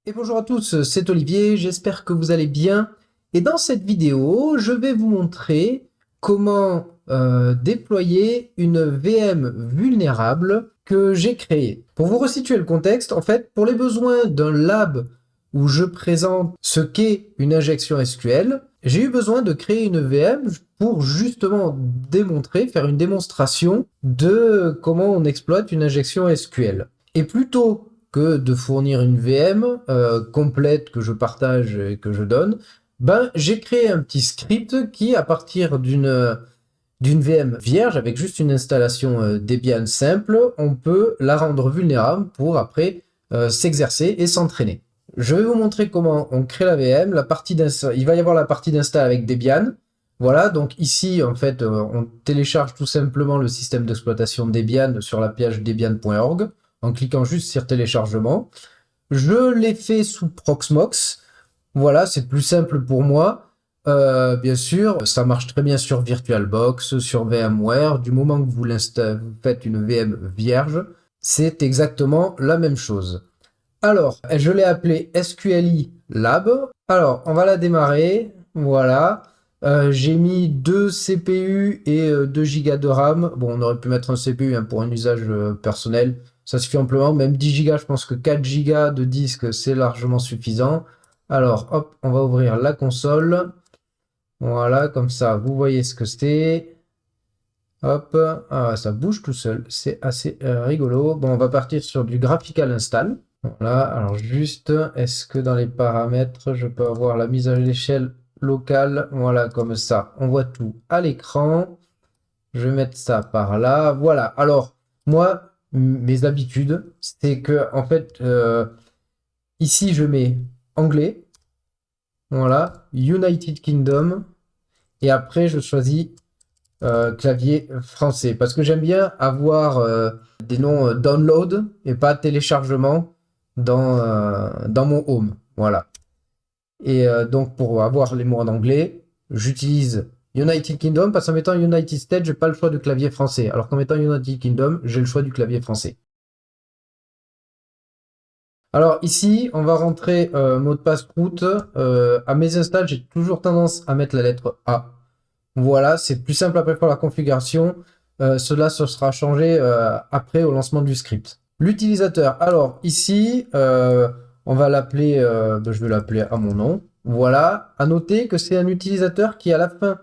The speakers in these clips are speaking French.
Et bonjour à tous, c'est Olivier, j'espère que vous allez bien. Et dans cette vidéo, je vais vous montrer comment déployer une VM vulnérable que j'ai créée. Pour vous resituer le contexte, en fait, pour les besoins d'un lab où je présente ce qu'est une injection SQL, j'ai eu besoin de créer une VM pour justement démontrer, faire une démonstration de comment on exploite une injection SQL. Et plutôt que de fournir une VM complète que je partage et que je donne, ben, j'ai créé un petit script qui, à partir d'une VM vierge, avec juste une installation Debian simple, on peut la rendre vulnérable pour après s'exercer et s'entraîner. Je vais vous montrer comment on crée la VM. Il va y avoir la partie d'install avec Debian. Voilà, donc ici, en fait, on télécharge tout simplement le système d'exploitation Debian sur la page debian.org en cliquant juste sur téléchargement. Je l'ai fait sous Proxmox. Voilà, c'est plus simple pour moi. Bien sûr, ça marche très bien sur VirtualBox, sur VMware. Du moment que vous faites une VM vierge, c'est exactement la même chose. Alors, je l'ai appelé SQLi Lab. Alors, on va la démarrer. Voilà. J'ai mis 2 CPU et 2 Go de RAM. Bon, on aurait pu mettre un CPU hein, pour un usage personnel. Ça suffit amplement. Même 10 Go, je pense que 4 Go de disque, c'est largement suffisant. Alors, hop, on va ouvrir la console. Voilà, comme ça, vous voyez ce que c'est. Hop, ah, ça bouge tout seul. C'est assez rigolo. Bon, on va partir sur du graphical install. Voilà, alors juste, est-ce que dans les paramètres, je peux avoir la mise à l'échelle locale? Voilà, comme ça, on voit tout à l'écran. Je vais mettre ça par là. Voilà, alors, moi, mes habitudes, c'est que, en fait, ici, je mets anglais. Voilà, United Kingdom. Et après, je choisis clavier français. Parce que j'aime bien avoir des noms download et pas téléchargement dans mon home. Voilà. Et donc, pour avoir les mots en anglais, j'utilise United Kingdom parce qu'en mettant United States, j'ai pas le choix du clavier français. Alors qu'en mettant United Kingdom, j'ai le choix du clavier français. Alors ici, on va rentrer mot de passe route. À mes installs, j'ai toujours tendance à mettre la lettre A. Voilà, c'est plus simple après pour la configuration. Cela se sera changé après au lancement du script. L'utilisateur. Alors ici, on va l'appeler, je vais l'appeler à mon nom. Voilà. À noter que c'est un utilisateur qui à la fin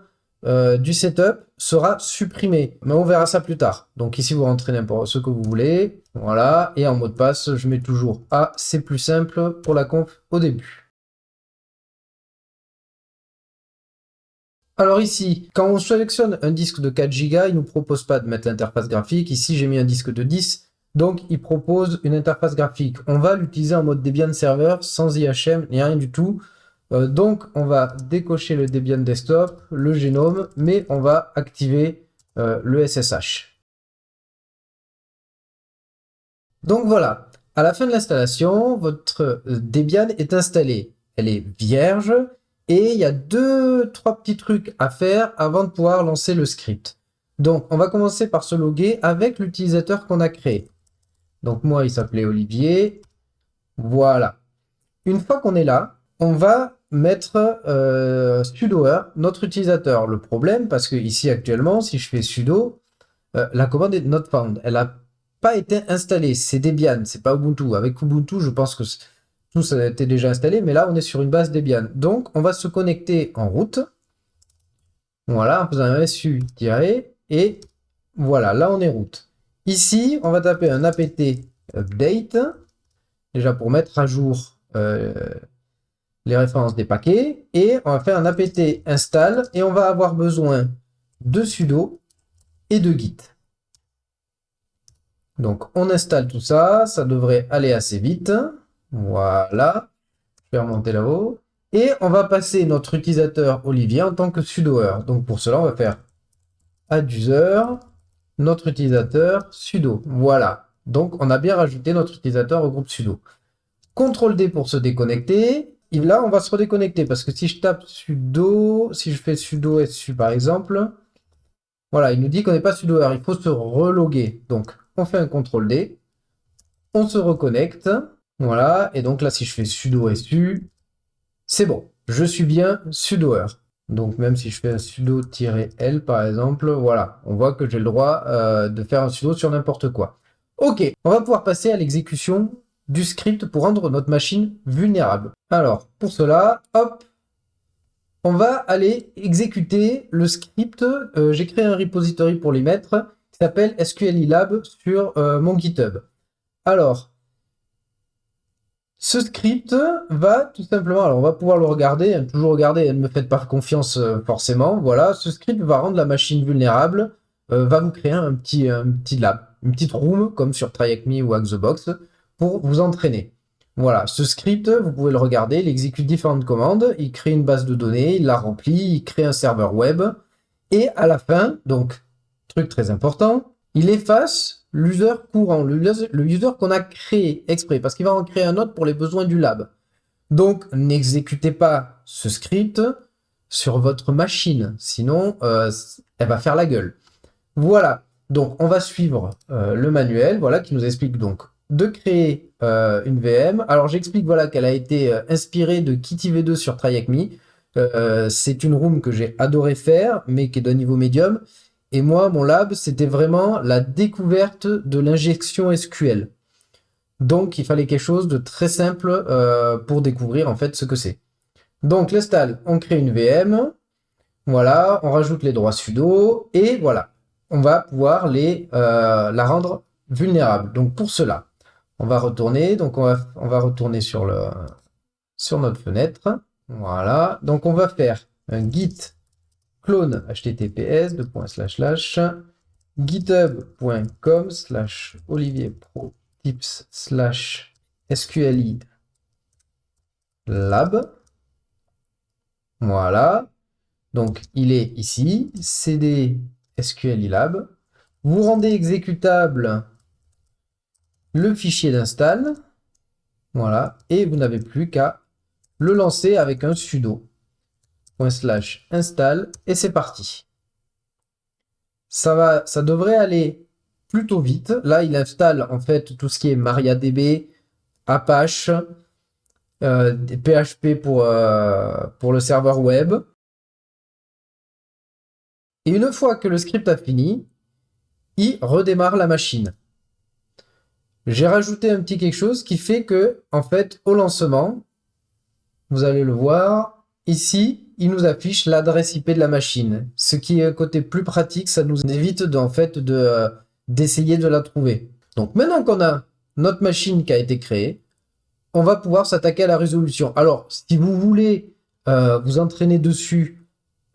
du setup sera supprimé. Mais on verra ça plus tard. Donc ici, vous rentrez n'importe ce que vous voulez. Voilà. Et en mot de passe, je mets toujours A. C'est plus simple pour la conf au début. Alors ici, quand on sélectionne un disque de 4 Go, il ne nous propose pas de mettre l'interface graphique. Ici, j'ai mis un disque de 10, donc il propose une interface graphique. On va l'utiliser en mode Debian Server, sans IHM, ni rien du tout. Donc on va décocher le Debian Desktop, le génome, mais on va activer le SSH. Donc voilà, à la fin de l'installation, votre Debian est installé. Elle est vierge et il y a 2-3 petits trucs à faire avant de pouvoir lancer le script. Donc on va commencer par se loguer avec l'utilisateur qu'on a créé. Donc moi il s'appelait Olivier. Voilà. Une fois qu'on est là, on va mettre sudoer notre utilisateur. Le problème, parce que ici actuellement, si je fais sudo, la commande est not found. Elle a pas été installé, c'est Debian, c'est pas Ubuntu. Avec Ubuntu, je pense que tout ça a été déjà installé, mais là, on est sur une base Debian. Donc, on va se connecter en route. Voilà, en faisant un su-, et voilà, là, on est route. Ici, on va taper un apt update, déjà pour mettre à jour les références des paquets, et on va faire un apt install, et on va avoir besoin de sudo et de git. Donc, on installe tout ça. Ça devrait aller assez vite. Voilà. Je vais remonter là-haut. Et on va passer notre utilisateur Olivier en tant que sudoer. Donc, pour cela, on va faire add user, notre utilisateur sudo. Voilà. Donc, on a bien rajouté notre utilisateur au groupe sudo. CTRL D pour se déconnecter. Et là, on va se redéconnecter parce que si je tape sudo, si je fais sudo su par exemple, voilà, il nous dit qu'on n'est pas sudoer. Il faut se reloguer. Donc, on fait un CTRL D, on se reconnecte, Voilà, et donc là, si je fais sudo su, c'est bon. Je suis bien sudoer. Donc même si je fais un sudo-l par exemple, voilà, on voit que j'ai le droit de faire un sudo sur n'importe quoi. Ok, on va pouvoir passer à l'exécution du script pour rendre notre machine vulnérable. Alors, pour cela, hop, on va aller exécuter le script. J'ai créé un repository pour les mettre qui s'appelle SQLilab sur mon GitHub. Alors, ce script va tout simplement, alors on va pouvoir le regarder, hein, toujours regarder, ne me faites pas confiance forcément, voilà, ce script va rendre la machine vulnérable, va vous créer un petit lab, une petite room comme sur TryHackMe ou HackTheBox pour vous entraîner. Voilà, ce script, vous pouvez le regarder, il exécute différentes commandes, il crée une base de données, il la remplit, il crée un serveur web, et à la fin, donc, truc très important, il efface l'user courant, le user qu'on a créé exprès, parce qu'il va en créer un autre pour les besoins du lab. Donc, n'exécutez pas ce script sur votre machine, sinon elle va faire la gueule. Voilà, donc on va suivre le manuel, voilà, qui nous explique donc de créer une VM. Alors j'explique voilà qu'elle a été inspirée de Kitty V2 sur TryHackMe. C'est une room que j'ai adoré faire, mais qui est d'un niveau médium. Et moi, mon lab, c'était vraiment la découverte de l'injection SQL. Donc, il fallait quelque chose de très simple pour découvrir en fait ce que c'est. Donc, l'install, on crée une VM. Voilà, on rajoute les droits sudo. Et voilà, on va pouvoir la rendre vulnérable. Donc, pour cela, on va retourner. Donc, on va retourner sur notre fenêtre. Voilà, donc on va faire un git clone https github.com/olivierprotips/sqli lab. Voilà. Donc il est ici, cd sqli lab. Vous rendez exécutable le fichier d'install. Voilà. Et vous n'avez plus qu'à le lancer avec un sudo /install et c'est parti. Ça devrait aller plutôt vite. Là, il installe en fait tout ce qui est MariaDB, Apache, PHP pour le serveur web. Et une fois que le script a fini, il redémarre la machine. J'ai rajouté un petit quelque chose qui fait que, en fait, au lancement, vous allez le voir, ici, il nous affiche l'adresse IP de la machine. Ce qui est un côté plus pratique, ça nous évite d'essayer de la trouver. Donc maintenant qu'on a notre machine qui a été créée, on va pouvoir s'attaquer à la résolution. Alors, si vous voulez vous entraîner dessus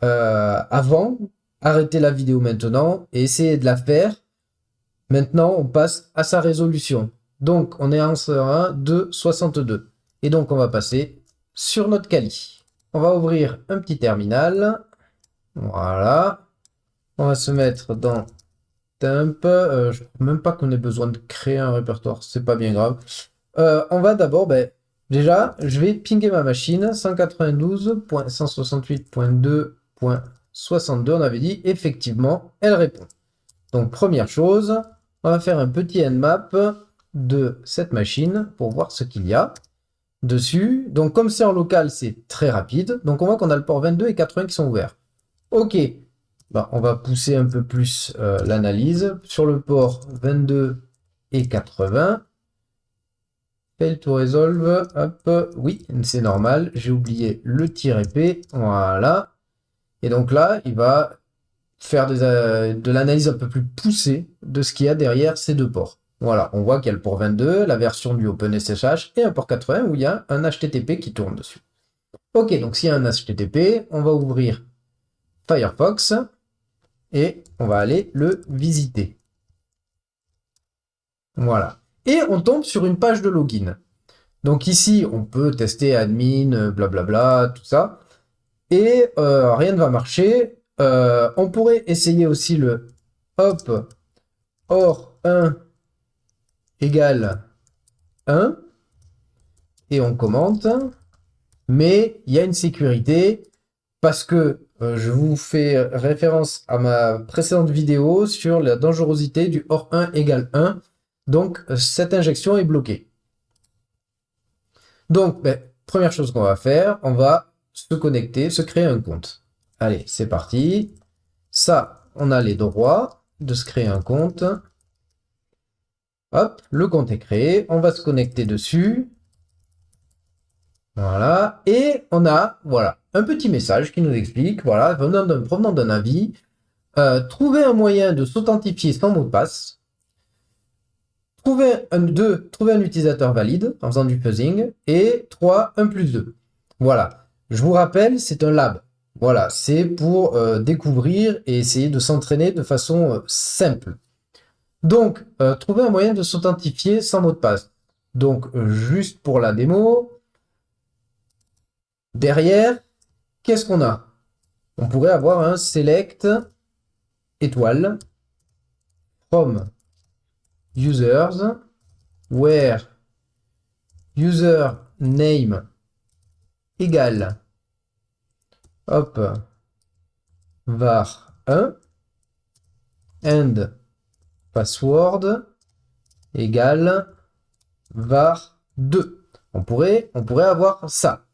avant, arrêtez la vidéo maintenant et essayez de la faire. Maintenant, on passe à sa résolution. Donc, on est en 1 de 62. Et donc, on va passer sur notre Kali. On va ouvrir un petit terminal. Voilà. On va se mettre dans Temp. Je ne trouve même pas qu'on ait besoin de créer un répertoire. C'est pas bien grave. On va d'abord, déjà, je vais pinguer ma machine. 192.168.2.62. On avait dit, effectivement, elle répond. Donc, première chose, on va faire un petit nmap de cette machine pour voir ce qu'il y a dessus. Donc, comme c'est en local, c'est très rapide. Donc, on voit qu'on a le port 22 et 80 qui sont ouverts. Ok, on va pousser un peu plus l'analyse. Sur le port 22 et 80, fail to resolve, hop, oui, c'est normal, j'ai oublié le -p, voilà. Et donc là, il va faire de l'analyse un peu plus poussée de ce qu'il y a derrière ces deux ports. Voilà, on voit qu'il y a le port 22, la version du OpenSSH et un port 80 où il y a un HTTP qui tourne dessus. Ok, donc s'il y a un HTTP, on va ouvrir Firefox et on va aller le visiter. Voilà. Et on tombe sur une page de login. Donc ici, on peut tester admin, blablabla, tout ça. Et rien ne va marcher. On pourrait essayer aussi le hop or 1 égale 1 et on commente. Mais il y a une sécurité parce que je vous fais référence à ma précédente vidéo sur la dangerosité du or 1 égale 1. Donc cette injection est bloquée. Donc, ben, première chose qu'on va faire, on va se connecter, se créer un compte. Allez, c'est parti. Ça, on a les droits de se créer un compte. Hop, le compte est créé. On va se connecter dessus. Voilà. Et on a, voilà, un petit message qui nous explique, voilà, provenant d'un avis, trouver un moyen de s'authentifier sans mot de passe. Trouver un utilisateur valide en faisant du fuzzing. Et 3, 1 plus 2. Voilà. Je vous rappelle, c'est un lab. Voilà, c'est pour découvrir et essayer de s'entraîner de façon simple. Donc, trouver un moyen de s'authentifier sans mot de passe. Donc, juste pour la démo, derrière, qu'est-ce qu'on a? On pourrait avoir un select étoile from users where username égale hop var 1 and password égale var 2. On pourrait avoir ça.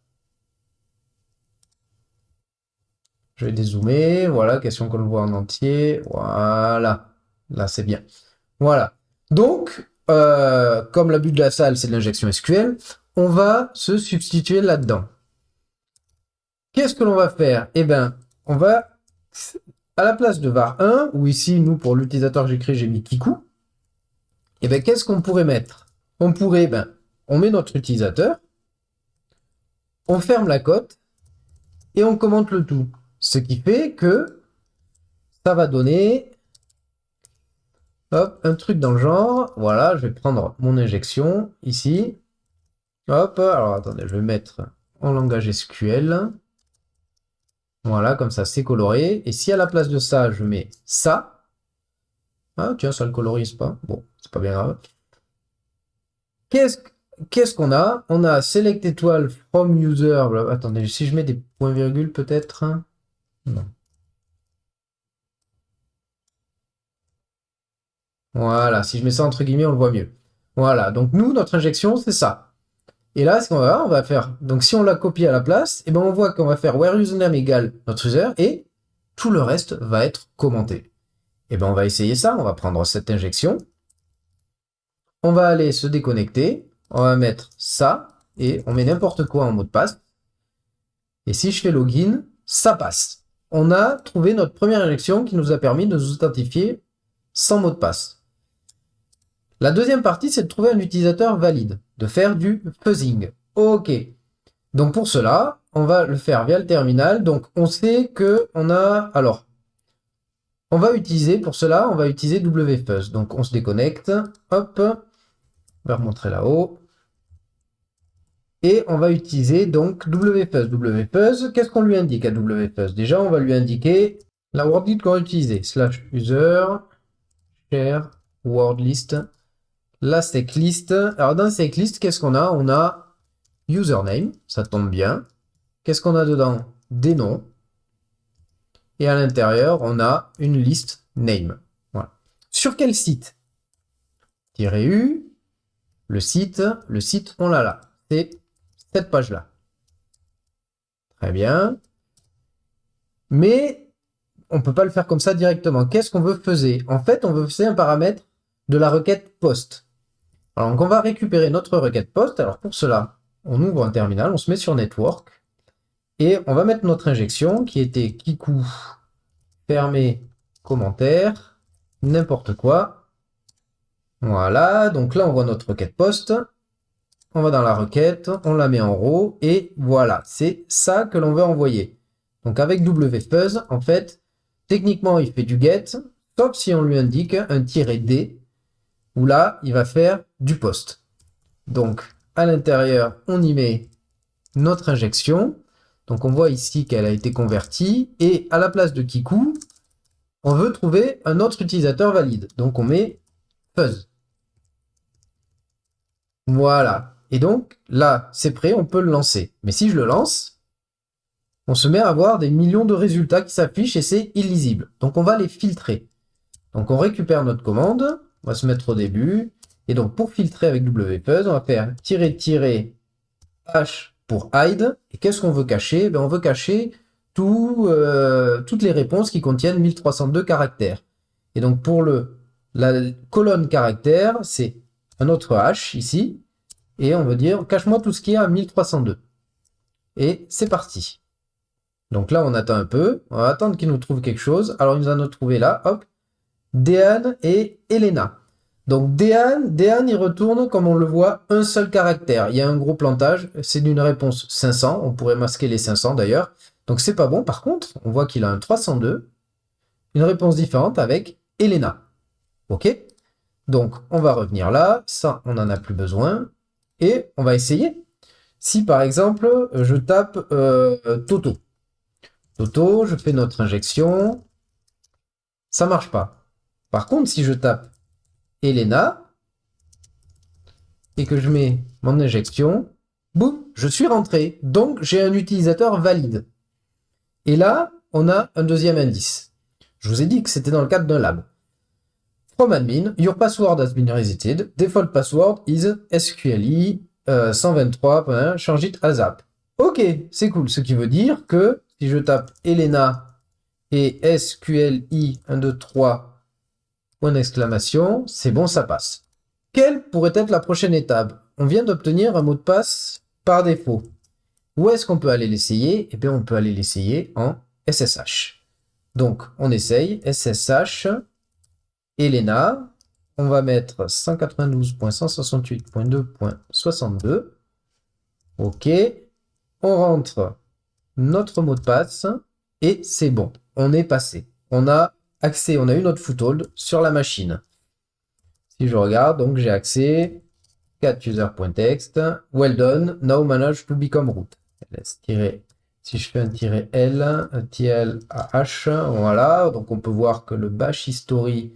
Je vais dézoomer. Voilà, question qu'on le voit en entier. Voilà. Là, c'est bien. Voilà. Donc, comme le but de la salle, c'est de l'injection SQL, on va se substituer là-dedans. Qu'est-ce que l'on va faire? Eh bien, on va, à la place de var 1, ou ici, nous, pour l'utilisateur que j'ai créé, j'ai mis Kikou. Eh bien, qu'est-ce qu'on pourrait mettre? On pourrait, on met notre utilisateur, on ferme la cote, et on commente le tout. Ce qui fait que ça va donner hop, un truc dans le genre. Voilà, je vais prendre mon injection ici. Hop, alors attendez, je vais mettre en langage SQL. Voilà, comme ça c'est coloré. Et si à la place de ça, je mets ça. Ah tiens, ça le colorise pas. Bon, c'est pas bien grave. Qu'est-ce qu'on a? On a select étoile from user. Attendez, si je mets des points-virgules peut-être. Non. Voilà, si je mets ça entre guillemets, on le voit mieux. Voilà, donc nous, notre injection, c'est ça. Et là, ce qu'on va faire, on va faire. Donc si on l'a copié à la place, et ben on voit qu'on va faire where username égale notre user et tout le reste va être commenté. Et ben on va essayer ça, on va prendre cette injection. On va aller se déconnecter, on va mettre ça et on met n'importe quoi en mot de passe. Et si je fais login, ça passe. On a trouvé notre première injection qui nous a permis de nous authentifier sans mot de passe. La deuxième partie, c'est de trouver un utilisateur valide, de faire du fuzzing. Ok. Donc pour cela, on va le faire via le terminal. Donc on sait que on a... Alors, on va utiliser, pour cela, on va utiliser wfuzz. Donc on se déconnecte. Hop. On va remontrer là-haut. Et on va utiliser donc wfuzz. Wfuzz, qu'est-ce qu'on lui indique à wfuzz? Déjà, on va lui indiquer la wordlist qu'on va utiliser. /user share wordlist. La checklist. Alors dans la checklist, qu'est-ce qu'on a? On a username, ça tombe bien. Qu'est-ce qu'on a dedans? Des noms. Et à l'intérieur, on a une liste name. Voilà. Sur quel site? -u. Le site, on l'a là. C'est cette page-là. Très bien. Mais on ne peut pas le faire comme ça directement. Qu'est-ce qu'on veut faire? En fait, on veut faire un paramètre de la requête post. Alors, donc on va récupérer notre requête post. Alors pour cela, on ouvre un terminal, on se met sur network et on va mettre notre injection qui était kikou fermé commentaire n'importe quoi. Voilà, donc là on voit notre requête post. On va dans la requête, on la met en row et voilà, c'est ça que l'on veut envoyer. Donc avec wfuzz, en fait, techniquement il fait du get, sauf si on lui indique un -d où là, il va faire du post. Donc, à l'intérieur, on y met notre injection. Donc, on voit ici qu'elle a été convertie. Et à la place de Kikou, on veut trouver un autre utilisateur valide. Donc, on met fuzz. Voilà. Et donc, là, c'est prêt, on peut le lancer. Mais si je le lance, on se met à avoir des millions de résultats qui s'affichent et c'est illisible. Donc, on va les filtrer. Donc, on récupère notre commande. On va se mettre au début. Et donc, pour filtrer avec wfuzz, on va faire H pour hide. Et qu'est-ce qu'on veut cacher? Ben, on veut cacher toutes les réponses qui contiennent 1302 caractères. Et donc pour la colonne caractère, c'est un autre H ici. Et on veut dire cache-moi tout ce qui est à 1302. Et c'est parti. Donc là, on attend un peu. On va attendre qu'il nous trouve quelque chose. Alors, il nous en a trouvé là. Hop. Dehan et Elena. Donc, Dehan, il retourne, comme on le voit, un seul caractère. Il y a un gros plantage. C'est d'une réponse 500. On pourrait masquer les 500 d'ailleurs. Donc, c'est pas bon. Par contre, on voit qu'il a un 302. Une réponse différente avec Elena. OK? Donc, on va revenir là. Ça, on n'en a plus besoin. Et on va essayer. Si, par exemple, je tape Toto. Toto, je fais notre injection. Ça marche pas. Par contre, si je tape Elena et que je mets mon injection, boum, je suis rentré. Donc, j'ai un utilisateur valide. Et là, on a un deuxième indice. Je vous ai dit que c'était dans le cadre d'un lab. From admin, your password has been resetted. Default password is SQLi 123. Change it ASAP. Ok, c'est cool. Ce qui veut dire que si je tape Elena et SQLi 1, 2, 3, point d'exclamation, c'est bon, ça passe. Quelle pourrait être la prochaine étape? On vient d'obtenir un mot de passe par défaut. Où est-ce qu'on peut aller l'essayer? Eh bien, on peut aller l'essayer en SSH. Donc, on essaye SSH Elena. On va mettre 192.168.2.62. OK. On rentre notre mot de passe et c'est bon. On est passé. On a accès, on a eu notre foothold sur la machine. Si je regarde, donc j'ai accès cat-user.txt. Well done. Now manage to become root. Si je fais un -L, un TLAH, voilà. Donc on peut voir que le bash history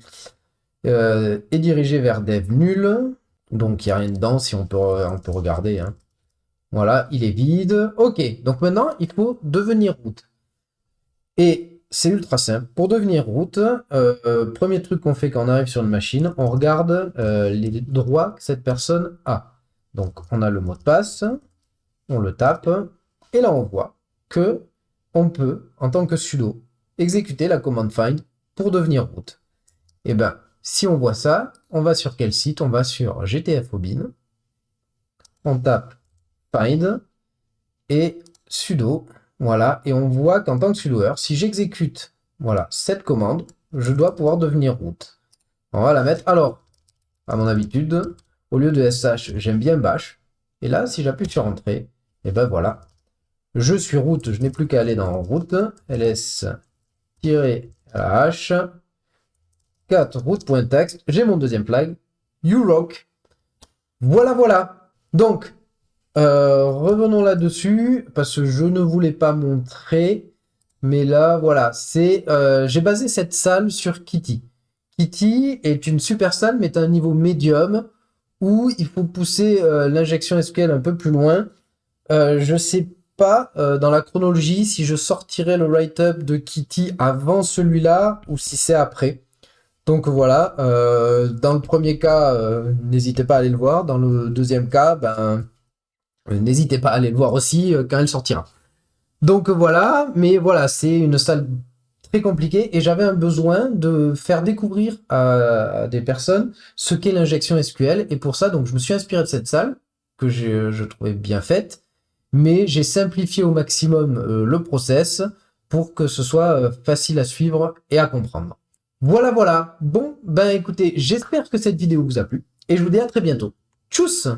est dirigé vers dev nul. Donc il n'y a rien dedans, si on peut regarder. Hein. Voilà, il est vide. Ok, donc maintenant il faut devenir root. Et c'est ultra simple. Pour devenir root, premier truc qu'on fait quand on arrive sur une machine, on regarde les droits que cette personne a. Donc on a le mot de passe, on le tape, et là on voit que on peut, en tant que sudo, exécuter la commande find pour devenir root. Et bien, si on voit ça, on va sur quel site? On va sur GTFOBin, on tape find et sudo, voilà, et on voit qu'en tant que sudoer, si j'exécute voilà, cette commande, je dois pouvoir devenir root. On va la mettre, alors, à mon habitude, au lieu de SH, j'aime bien bash, et là, si j'appuie sur entrée, et ben voilà, je suis root, je n'ai plus qu'à aller dans root, ls-h, 4 root.txt, j'ai mon deuxième flag, you rock. Voilà, voilà. Donc, revenons là-dessus, parce que je ne voulais pas montrer, mais là, voilà, c'est j'ai basé cette salle sur Kitty. Kitty est une super salle, mais à un niveau médium, où il faut pousser l'injection SQL un peu plus loin. Je sais pas, dans la chronologie, si je sortirai le write-up de Kitty avant celui-là, ou si c'est après. Donc voilà, dans le premier cas, n'hésitez pas à aller le voir. Dans le deuxième cas, ben, n'hésitez pas à aller le voir aussi quand elle sortira. Donc voilà, mais voilà, c'est une salle très compliquée et j'avais un besoin de faire découvrir à des personnes ce qu'est l'injection SQL. Et pour ça, donc, je me suis inspiré de cette salle que je trouvais bien faite, mais j'ai simplifié au maximum le process pour que ce soit facile à suivre et à comprendre. Voilà, voilà. Bon, ben écoutez, j'espère que cette vidéo vous a plu et je vous dis à très bientôt. Tchuss!